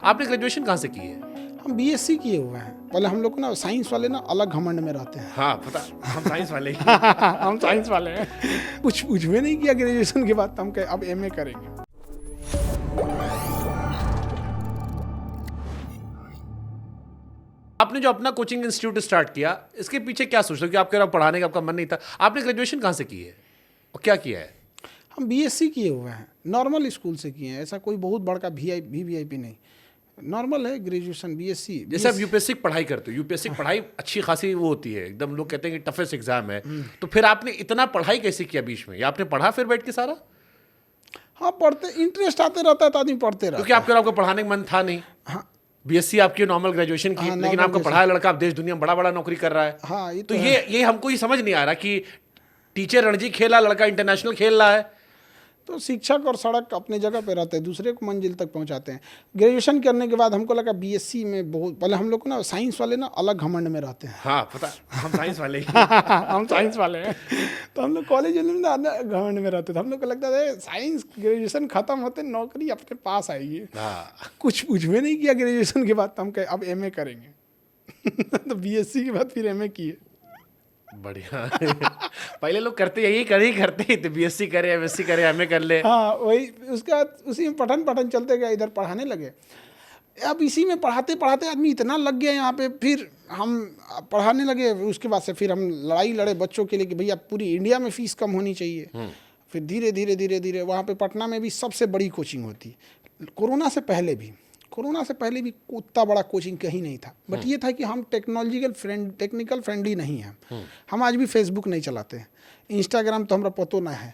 आपने ग्रेजुएशन कहाँ से की है? हम बीएससी किए हुए हैं। पहले हम लोग को ना साइंस वाले ना अलग घमंड में रहते हैं। हाँ पता, हम साइंस वाले ही। हम साइंस वाले हैं। कुछ पूछवे नहीं किया ग्रेजुएशन के बाद, तो हम कहे अब एमए करेंगे। आपने जो अपना कोचिंग इंस्टीट्यूट स्टार्ट किया, इसके पीछे क्या सोच रहे हो कि आपके पढ़ाने का आपका मन नहीं था? आपने ग्रेजुएशन कहाँ से की है और क्या किया है? हम बीएससी किए हुए हैं, नॉर्मल स्कूल से किए हैं। ऐसा कोई बहुत बड़का वीआईपी नहीं, नॉर्मल है ग्रेजुएशन बीएससी। जैसे आप यूपीएससी की पढ़ाई करते हो, यूपीएससी की पढ़ाई अच्छी खासी वो होती है, एकदम लोग कहते हैं कि टफेस्ट एग्जाम है, तो फिर आपने इतना पढ़ाई कैसे किया बीच में? या आपने पढ़ा फिर बैठ के सारा? हाँ, पढ़ते इंटरेस्ट आते रहता है तो आदमी पढ़ते रहता क्योंकि आपको पढ़ाने का मन था नहीं। हाँ। बीएससी आपकी नॉर्मल ग्रेजुएशन की, हाँ, लेकिन normal आपका पढ़ा लड़का अब देश दुनिया में बड़ा बड़ा नौकरी कर रहा है। हाँ, ये तो तो ये हमको ये समझ नहीं आ रहा कि टीचर रणजी खेला, लड़का इंटरनेशनल खेल रहा है। तो शिक्षक और सड़क अपने जगह पे रहते हैं, दूसरे को मंजिल तक पहुंचाते हैं। ग्रेजुएशन करने के बाद हमको लगा बीएससी में बहुत, पहले हम लोग को ना साइंस वाले ना अलग घमंड में रहते हैं। हाँ पता, हम साइंस वाले ही। हम साइंस वाले हैं। तो हम लोग कॉलेज में ना घमंड में रहते थे। हम लोग को लगता था साइंस ग्रेजुएशन खत्म होते नौकरी अपने पास आएगी। हाँ। कुछ पूछवे नहीं किया ग्रेजुएशन के बाद, तो हम कहे अब एमए करेंगे। तो बीएससी के बाद फिर एमए किए। बढ़िया। पहले लोग करते ही करते ही थे, बीएससी करे, एमएससी करे, एमए कर ले। हाँ, वही उसके बाद उसी में पठन चलते गया, इधर पढ़ाने लगे। अब इसी में पढ़ाते पढ़ाते आदमी इतना लग गया यहाँ पे, फिर हम पढ़ाने लगे। उसके बाद से फिर हम लड़ाई लड़े बच्चों के लिए कि भैया पूरी इंडिया में फीस कम होनी चाहिए। फिर धीरे धीरे वहाँ पे पटना में भी सबसे बड़ी कोचिंग होती। कोरोना से पहले भी उतना बड़ा कोचिंग कहीं नहीं था। बट ये था कि हम टेक्निकल फ्रेंडली नहीं हैं। हम आज भी फेसबुक नहीं चलाते हैं, इंस्टाग्राम तो हमरा पतो ना है।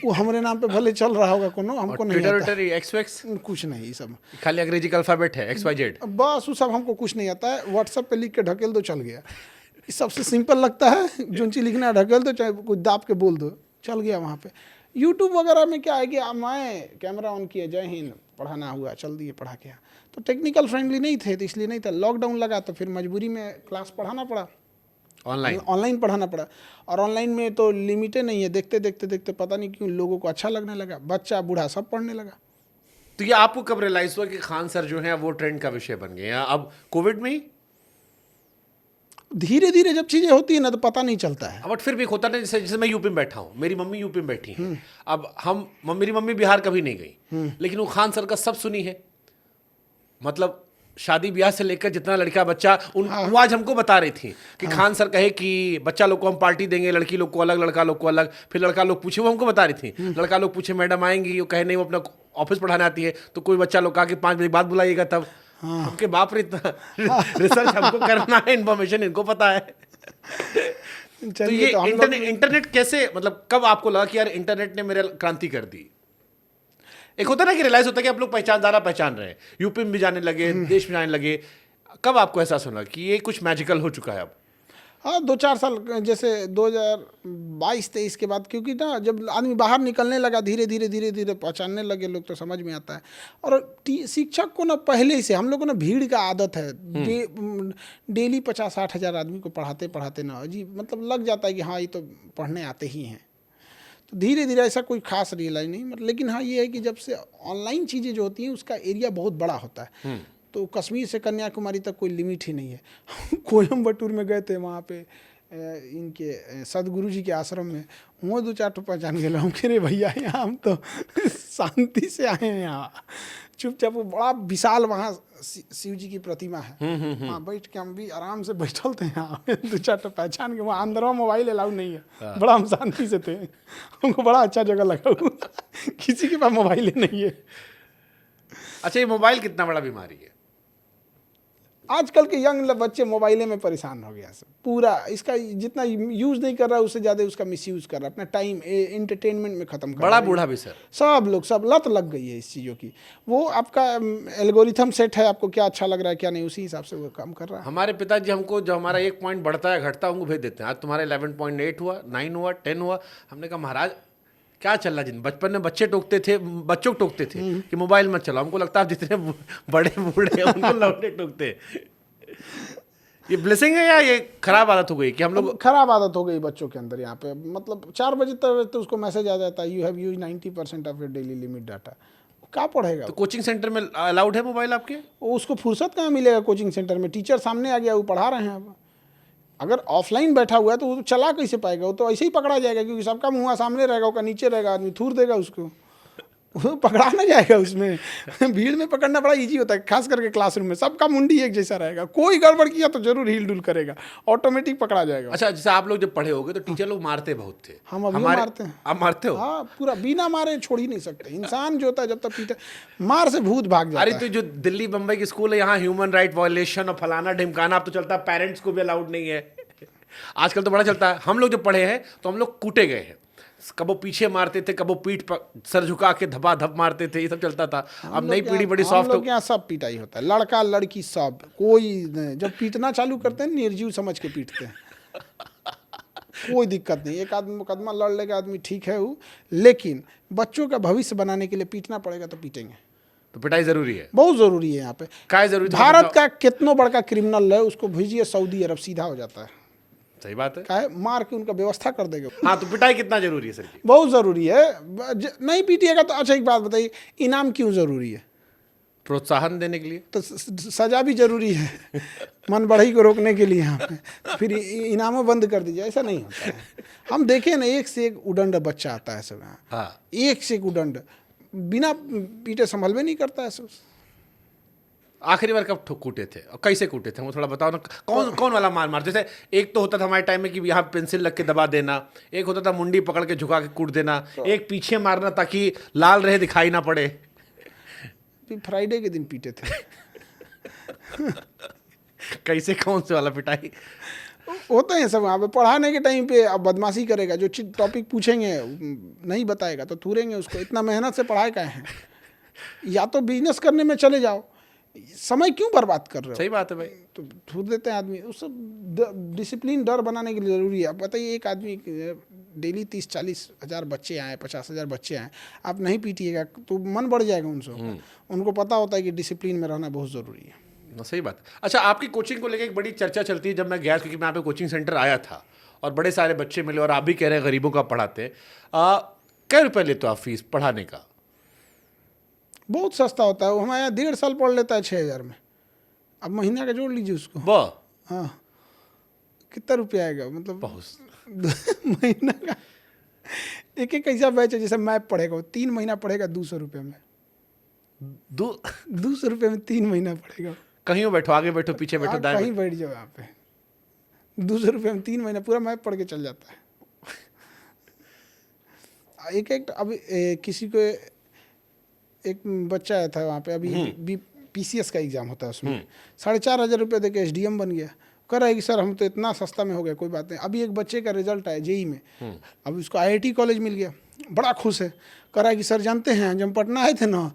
वो हमारे नाम पे भले चल रहा होगा कोनो, हमको नहीं आता। ट्विटर एक्स कुछ नहीं, ये सब खाली अंग्रेजी का अल्फाबेट है, XYZ। बस वो सब हमको कुछ नहीं आता है। व्हाट्सएप पे लिख के ढकेल दो, चल गया। ये सबसे सिंपल लगता है। जो चीज़ लिखना है ढकेल दो, चाहे कुछ दाब के बोल दो, चल गया वहाँ पे। यूट्यूब वगैरह में क्या है कि मैं कैमरा ऑन किया, जय हिंद, पढ़ाना हुआ, चल दिए, पढ़ा के। तो टेक्निकल फ्रेंडली नहीं थे, तो इसलिए नहीं था। लॉकडाउन लगा तो फिर मजबूरी में क्लास पढ़ाना पड़ा, ऑनलाइन पढ़ाना पड़ा। और ऑनलाइन में तो लिमिटेड नहीं है, देखते पता नहीं क्यों लोगों को अच्छा लगने लगा, बच्चा बूढ़ा सब पढ़ने लगा। तो ये आपको कब रियलाइज हुआ कि खान सर जो है वो ट्रेंड का विषय बन गए हैं? अब कोविड में ही धीरे धीरे जब चीज़ें होती है ना तो पता नहीं चलता है। बट फिर भी एक होता है, जैसे मैं यूपी में बैठा हूँ, मेरी मम्मी यूपी में बैठी है। अब मेरी मम्मी बिहार कभी नहीं गई, लेकिन वो खान सर का सब सुनी है। मतलब शादी ब्याह से लेकर जितना लड़का बच्चा वो आज हमको बता रही थी कि खान सर कहे कि बच्चा लोग को हम पार्टी देंगे, लड़की लोग को अलग, लड़का लोग को अलग। फिर लड़का लोग पूछे, वो हमको बता रही थी, लड़का लोग पूछे मैडम आएंगी, वो कहे नहीं वो अपना ऑफिस पढ़ाने आती है। तो कोई बच्चा लोग कहा कि 5 बजे बाद बुलाइएगा तब। हमके बाप रे, इतना रिसर्च हमको करना है, इन्फॉर्मेशन इनको पता है। तो ये इंटरनेट कैसे, मतलब कब आपको लगा कि यार इंटरनेट ने मेरे क्रांति कर दी? एक होता है ना कि रियलाइज होता है कि आप लोग पहचान रहे हैं, यूपी में भी जाने लगे, देश में जाने लगे। कब आपको एहसास होना कि ये कुछ मैजिकल हो चुका है अब? हाँ, 2-4 साल, जैसे 2022-23 के बाद, क्योंकि ना जब आदमी बाहर निकलने लगा, धीरे धीरे पहचानने लगे लोग, तो समझ में आता है। और शिक्षक को ना पहले से हम लोग को ना भीड़ का आदत है। डेली 50-60 हज़ार आदमी को पढ़ाते ना जी, मतलब लग जाता है कि हाँ ये तो पढ़ने आते ही हैं। तो धीरे धीरे ऐसा कोई खास रियलाइज नहीं, मतलब। लेकिन हाँ ये है कि जब से ऑनलाइन चीज़ें जो होती हैं उसका एरिया बहुत बड़ा होता है। तो कश्मीर से कन्याकुमारी तक कोई लिमिट ही नहीं है। कोयम्बटूर में गए थे, वहाँ पे इनके सदगुरु जी के आश्रम में, वहाँ 2-4 तो पहचान गए। हम कह रहे भैया यहाँ हम तो शांति से आए हैं, यहाँ चुपचाप। वो बड़ा विशाल वहाँ शिव जी की प्रतिमा है, वहाँ बैठ के हम भी आराम से बैठल थे। यहाँ 2-4 तो पहचान के, वहाँ अंदर मोबाइल अलाउ नहीं है। बड़ा हम शांति से थे, हमको बड़ा अच्छा जगह लगा। किसी के पास मोबाइल नहीं है। अच्छा, ये मोबाइल कितना बड़ा बीमारी है? आजकल के यंग बच्चे मोबाइले में परेशान हो गया सब पूरा। इसका जितना यूज़ नहीं कर रहा है, उससे ज़्यादा उसका मिसयूज़ कर रहा है, अपना टाइम एंटरटेनमेंट में ख़त्म कर रहा है। बड़ा बूढ़ा भी सर, सब लत लग गई है इस चीज़ों की। वो आपका एल्गोरिथम सेट है, आपको क्या अच्छा लग रहा है क्या नहीं, उसी हिसाब से वो काम कर रहा है। हमारे पिताजी हमको जब हमारा 1 पॉइंट बढ़ता है घटता है, हमको भेज देते हैं, आज तुम्हारा 11.8 हुआ, 9 हुआ, 10 हुआ। हमने कहा महाराज क्या चल रहा है? बचपन में बच्चों को टोकते थे कि मोबाइल मत चलाओ। हमको लगता है जितने बड़े बूढ़े उनको लौटे टोकते। ये ब्लेसिंग है या ये खराब आदत हो गई कि हम लोग? खराब आदत हो गई बच्चों के अंदर। यहाँ पे मतलब 4 बजे तक तो उसको मैसेज आ जाता है, you have use 90% of your daily limit data. क्या पढ़ेगा तो कोचिंग सेंटर में अलाउड है मोबाइल आपके? वो उसको फुर्सत कहाँ मिलेगा कोचिंग सेंटर में? टीचर सामने आ गया, वो पढ़ा रहे हैं। अब अगर ऑफलाइन बैठा हुआ है तो वो चला कैसे पाएगा? वो तो ऐसे ही पकड़ा जाएगा, क्योंकि सबका मुँह सामने रहेगा, उसका नीचे रहेगा, आदमी थूर देगा उसको, वो पकड़ा ना जाएगा उसमें। भीड़ में पकड़ना बड़ा इजी होता है, खास करके क्लासरूम में सबका मुंडी एक जैसा रहेगा, कोई गड़बड़ किया तो जरूर हिल डुल करेगा, ऑटोमेटिक पकड़ा जाएगा। अच्छा, जैसे आप लोग जब पढ़े होगे तो टीचर लोग मारते बहुत थे। हम अभी मारते हैं। आप मारते हो? हाँ, पूरा बिना मारे छोड़ ही नहीं सकते। इंसान जो होता है जब तक पीटे, मार से भूत भाग जाता अरे है। तो जो दिल्ली बम्बई के स्कूल है, यहाँ ह्यूमन राइट वायलेशन और फलाना ढिमकाना अब तो चलता है, पेरेंट्स को भी अलाउड नहीं है। आजकल तो बड़ा चलता है। हम लोग जब पढ़े हैं तो हम लोग कूटे गए हैं, कबो पीछे मारते थे, कबो पीठ पर सर झुका के धपा धप मारते थे, ये सब चलता था। अब नई पीढ़ी बड़ी सॉफ्ट हो। यहाँ सब पिटाई होता है, लड़का लड़की सब, कोई नहीं। जब पीटना चालू करते हैं निर्जीव समझ के पीटते हैं, कोई दिक्कत नहीं। एक आदमी मुकदमा लड़ लेगा आदमी, ठीक है वो, लेकिन बच्चों का भविष्य बनाने के लिए पीटना पड़ेगा तो पीटेंगे। तो पिटाई जरूरी है, बहुत जरूरी है यहाँ पे। क्या जरूरी? भारत का कितना बड़का क्रिमिनल है, उसको भेजिए सऊदी अरब, सीधा हो जाता है। सही बात है। क्या है, मार के उनका व्यवस्था कर देगा। हाँ, तो पिटाई कितना जरूरी है सर जी? बहुत जरूरी है। नहीं पीटिएगा तो अच्छा, एक बात बताइए, इनाम क्यों जरूरी है? प्रोत्साहन देने के लिए। तो सजा भी जरूरी है, मन बढ़ई को रोकने के लिए। यहाँ पे फिर इनामों बंद कर दीजिए, ऐसा नहीं होता है। हम देखें ना, एक से एक उदंड बच्चा आता है सब यहाँ। हाँ, एक से एक उदंड, बिना पीटे संभल में नहीं करता है सब। आखिरी बार कब कूटे थे और कैसे कूटे थे, वो थोड़ा बताओ ना। कौन कौन वाला मार मार? जैसे एक तो होता था हमारे टाइम में कि यहाँ पेंसिल रख के दबा देना, एक होता था मुंडी पकड़ के झुका के कूट देना, एक पीछे मारना ताकि लाल रहे, दिखाई ना पड़े। फ्राइडे के दिन पीटे थे। कैसे, कौन से वाला पिटाई? होते हैं सब वहाँ पे। पढ़ाने के टाइम पे अब बदमाशी करेगा, जो टॉपिक पूछेंगे नहीं बताएगा तो थूरेंगे उसको। इतना मेहनत से पढ़ाए का है, या तो बिजनेस करने में चले जाओ, समय क्यों बर्बाद कर रहे हो? सही बात है भाई। तो थूर देते हैं आदमी। उस सब डिसिप्लिन, डर बनाने के लिए ज़रूरी है। अब बताइए, एक आदमी डेली 30-40 हज़ार बच्चे आए, 50,000 बच्चे आए, आप नहीं पीटिएगा तो मन बढ़ जाएगा उनसे। उनको पता होता है कि डिसिप्लिन में रहना बहुत ज़रूरी है। सही बात। अच्छा, आपकी कोचिंग को लेकर एक बड़ी चर्चा चलती है। जब मैं गया, क्योंकि मैं यहाँ पे कोचिंग सेंटर आया था और बड़े सारे बच्चे मिले, और आप भी कह रहे हैं गरीबों का पढ़ाते हैं। क्या रुपये लेते हो आप फीस पढ़ाने का? बहुत सस्ता होता है। वो हमारे यहाँ 1.5 साल पढ़ लेता है 6,000 में। अब महीना का जोड़ लीजिए उसको। वाह, हाँ, कितना रुपया आएगा मतलब बहुत। महीना का। एक एक ऐसा बैच है, जैसे मैप पढ़ेगा, वो 3 महीना पढ़ेगा 200 रुपये में। 200 रुपये में 3 महीना पढ़ेगा। कहीं हो बैठो, आगे बैठो, पीछे बैठो, दाएं कहीं बैठ जाओ यहाँ पे, 200 रुपये में 3 महीना पूरा मैप पढ़ के चल जाता है। एक अब किसी को, एक बच्चा आया था वहाँ पे, अभी PCS का एग्ज़ाम होता है, उसमें 4,500 रुपये दे के SDM बन गया। कह रहा है कि सर हम तो इतना सस्ता में हो गया, कोई बात नहीं। अभी एक बच्चे का रिजल्ट आया JEE में, अभी उसको IIT कॉलेज मिल गया, बड़ा खुश है। कह रहा है कि सर जानते हैं, जब पटना आए थे ना,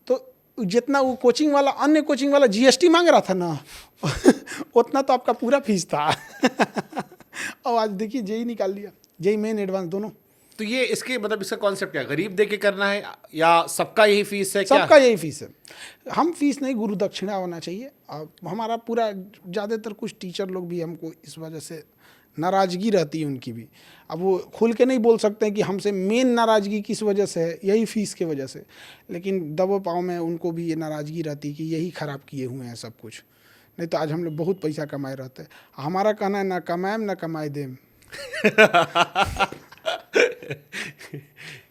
तो जितना वो कोचिंग वाला, अन्य कोचिंग वाला GST मांग रहा था ना, उतना तो आपका पूरा फीस था। और आज देखिए JEE निकाल लिया, JEE मेन एडवांस दोनों। तो ये इसके मतलब इसका कॉन्सेप्ट क्या है? गरीब दे के करना है या सबका यही फीस है? क्या सबका यही फीस है। हम फीस नहीं, गुरु दक्षिणा होना चाहिए। और हमारा पूरा, ज़्यादातर कुछ टीचर लोग भी हमको इस वजह से नाराज़गी रहती है उनकी भी। अब वो खुल के नहीं बोल सकते हैं कि हमसे मेन नाराज़गी किस वजह से है, यही फीस के वजह से, लेकिन दबो पाँव में उनको भी ये नाराज़गी रहती है कि यही ख़राब किए हुए हैं सब कुछ। नहीं तो आज हम लोग बहुत पैसा कमाए रहते हैं। हमारा कहना है, ना कमाएम ना कमाए देम।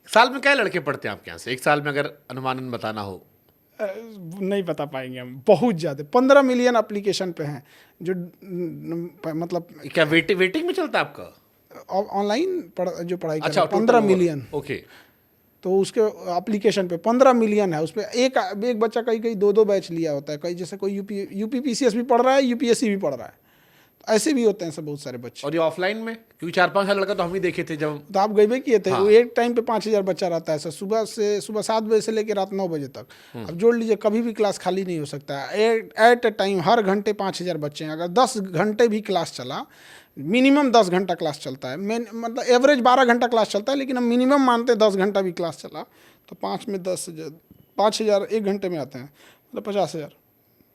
साल में क्या लड़के पढ़ते हैं आपके यहाँ से? एक साल में अगर अनुमानन बताना हो। नहीं बता पाएंगे हम, बहुत ज़्यादा। 15 मिलियन एप्लीकेशन पे हैं, जो मतलब क्या वेटिंग में चलता है आपका? ऑनलाइन जो पढ़ाई कर अच्छा, 15 मिलियन। ओके। तो उसके एप्लीकेशन पे 15 मिलियन है। उस पर एक बच्चा कहीं 2-2 बैच लिया होता है। कहीं जैसे कोई यूपी PCS भी पढ़ रहा है, UPSC भी पढ़ रहा है, ऐसे भी होते हैं सब बहुत सारे बच्चे। और ये ऑफलाइन में, क्योंकि 4-5 साल लड़का तो हम ही देखे थे जब। तो आप गए किए थे। हाँ। वो एक टाइम पे 5,000 बच्चा रहता है सर, सुबह 7 बजे से लेकर रात 9 बजे तक। अब जोड़ लीजिए, कभी भी क्लास खाली नहीं हो सकता है। एट ए टाइम हर घंटे 5,000 बच्चे हैं। अगर 10 घंटे भी क्लास चला, मिनिमम 10 घंटा क्लास चलता है, मतलब एवरेज 12 घंटा क्लास चलता है, लेकिन हम मिनिमम मानते हैं 10 घंटा भी क्लास चला तो 5 में 10,000, 5,000 एक घंटे में आते हैं, मतलब 50,000।